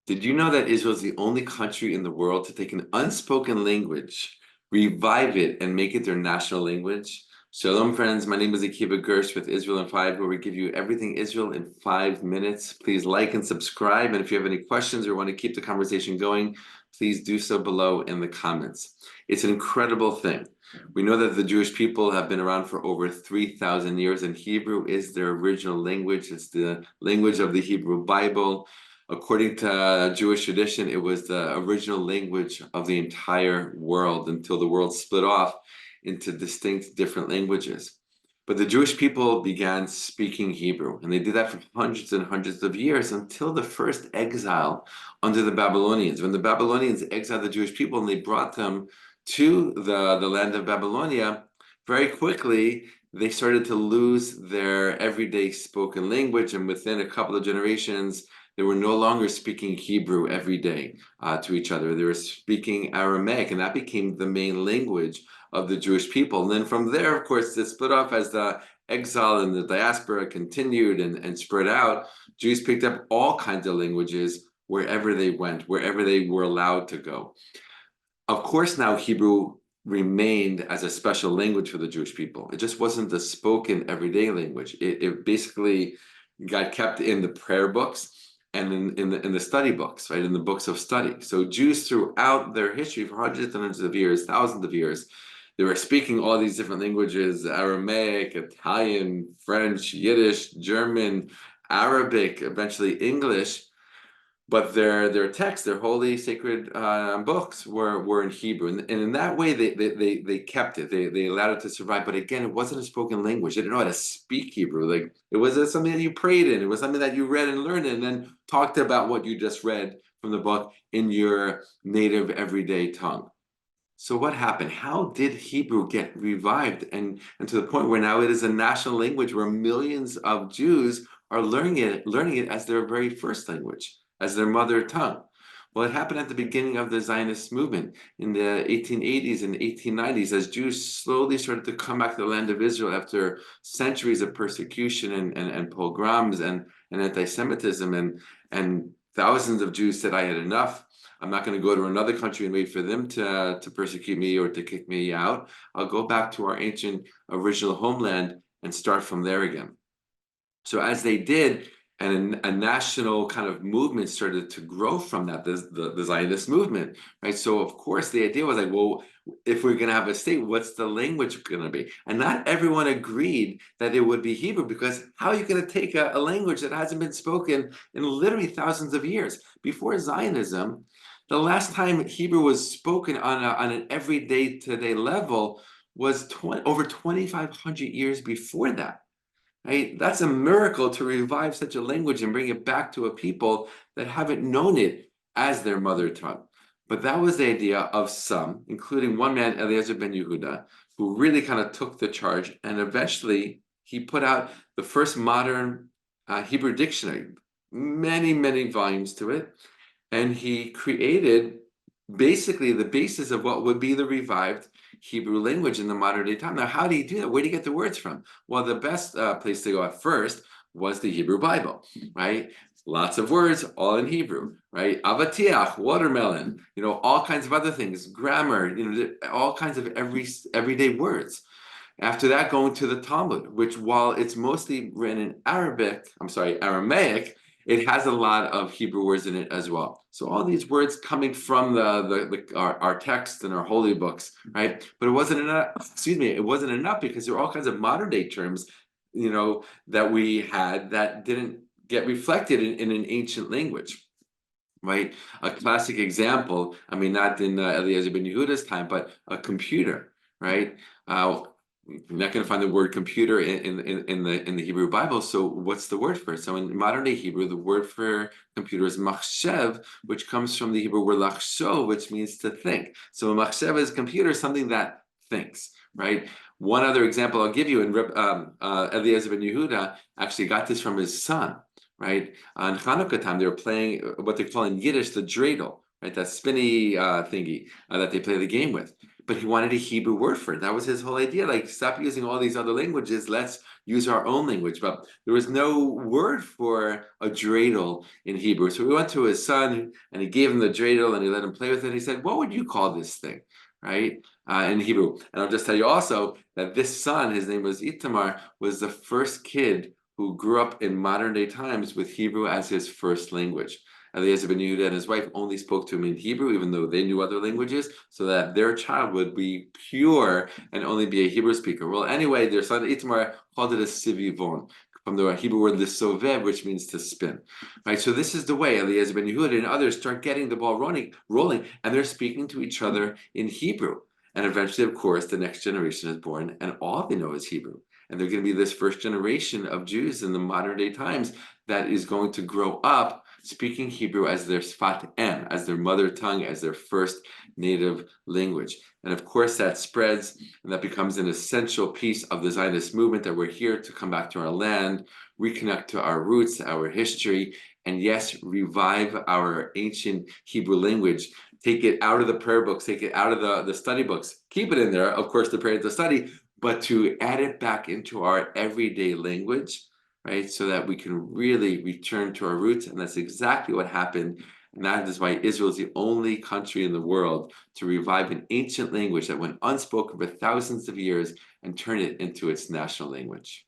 Did you know that Israel is the only country in the world to take an unspoken language, revive it, and make it their national language? Shalom, friends. My name is Akiva Gersh with Israel in 5, where we give you everything Israel in 5 minutes. Please like and subscribe. And if you have any questions or want to keep the conversation going, please do so below in the comments. It's an incredible thing. We know that the Jewish people have been around for over 3,000 years, and Hebrew is their original language. It's the language of the Hebrew Bible. According to Jewish tradition, it was the original language of the entire world until the world split off into distinct different languages. But the Jewish people began speaking Hebrew, and they did that for hundreds and hundreds of years until the first exile under the Babylonians. When the Babylonians exiled the Jewish people and they brought them to the land of Babylonia, very quickly they started to lose their everyday spoken language, and within a couple of generations, they were no longer speaking Hebrew every day to each other. They were speaking Aramaic, and that became the main language of the Jewish people. And then from there, of course, it split off as the exile and the diaspora continued and spread out. Jews picked up all kinds of languages wherever they went, wherever they were allowed to go. Of course, now Hebrew remained as a special language for the Jewish people. It just wasn't the spoken everyday language. It basically got kept in the prayer books and in the study books, right, in the books of study. So Jews throughout their history for hundreds and hundreds of years, thousands of years, they were speaking all these different languages: Aramaic, Italian, French, Yiddish, German, Arabic, eventually English. But their texts, their holy sacred books were in Hebrew, and in that way they kept it. They allowed it to survive. But again, it wasn't a spoken language. They didn't know how to speak Hebrew. Like, it was something that you prayed in. It was something that you read and learned, and then talked about what you just read from the book in your native everyday tongue. So what happened? How did Hebrew get revived and to the point where now it is a national language where millions of Jews are learning it as their very first language, as their mother tongue? Well, it happened at the beginning of the Zionist movement in the 1880s and 1890s, as Jews slowly started to come back to the land of Israel after centuries of persecution and pogroms and anti-Semitism, and thousands of Jews said, "I had enough. I'm not going to go to another country and wait for them to persecute me or to kick me out. I'll go back to our ancient original homeland and start from there again." So as they did, and a national kind of movement started to grow from that, the Zionist movement, right? So of course the idea was like, well, if we're going to have a state, what's the language going to be? And not everyone agreed that it would be Hebrew, because how are you going to take a language that hasn't been spoken in literally thousands of years? Before Zionism, the last time Hebrew was spoken on an everyday today level was over 2,500 years before that. Right? That's a miracle to revive such a language and bring it back to a people that haven't known it as their mother tongue. But that was the idea of some, including one man, Eliezer Ben-Yehuda, who really kind of took the charge, and eventually he put out the first modern Hebrew dictionary, many, many volumes to it. And he created basically the basis of what would be the revived Hebrew language in the modern day time. Now, how do you do that? Where do you get the words from? Well, the best place to go at first was the Hebrew Bible, right? Lots of words, all in Hebrew, right? Avatiach, watermelon, all kinds of other things, grammar, all kinds of everyday words. After that, going to the Talmud, which, while it's mostly written in Aramaic, it has a lot of Hebrew words in it as well. So all these words coming from our text and our holy books, right? But it wasn't enough. It wasn't enough, because there are all kinds of modern day terms, that we had that didn't get reflected in an ancient language. Right, a classic example. I mean, not in Eliezer Ben-Yehuda's time, but a computer. Right, you're not going to find the word computer in the Hebrew Bible. So what's the word for it? So in modern day Hebrew, the word for computer is machshev, which comes from the Hebrew word lachshov, which means to think. So a machshev is computer, something that thinks, right? One other example I'll give you, and Eliezer Ben-Yehuda actually got this from his son, right? On Hanukkah time, they were playing what they call in Yiddish the dreidel, right? That spinny thingy that they play the game with. but he wanted a Hebrew word for it. That was his whole idea. Like, stop using all these other languages. Let's use our own language. But there was no word for a dreidel in Hebrew. So we went to his son and he gave him the dreidel and he let him play with it. And he said, "What would you call this thing?" Right? In Hebrew. And I'll just tell you also that this son, his name was Itamar, was the first kid who grew up in modern day times with Hebrew as his first language. Eliezer Ben-Yehuda and his wife only spoke to him in Hebrew, even though they knew other languages, so that their child would be pure and only be a Hebrew speaker. Well, anyway, their son Itamar called it a sivivon, from the Hebrew word lisovev, which means to spin. Right, so this is the way Eliezer Ben-Yehuda and others start getting the ball rolling, and they're speaking to each other in Hebrew. And eventually, of course, the next generation is born, and all they know is Hebrew. And they're going to be this first generation of Jews in the modern day times that is going to grow up speaking Hebrew as their sfat em, as their mother tongue, as their first native language. And of course, that spreads and that becomes an essential piece of the Zionist movement, that we're here to come back to our land, reconnect to our roots, our history, and yes, revive our ancient Hebrew language. Take it out of the prayer books, take it out of the study books, keep it in there, of course, the prayer to study, but to add it back into our everyday language, right? So that we can really return to our roots. And that's exactly what happened. And that is why Israel is the only country in the world to revive an ancient language that went unspoken for thousands of years and turn it into its national language.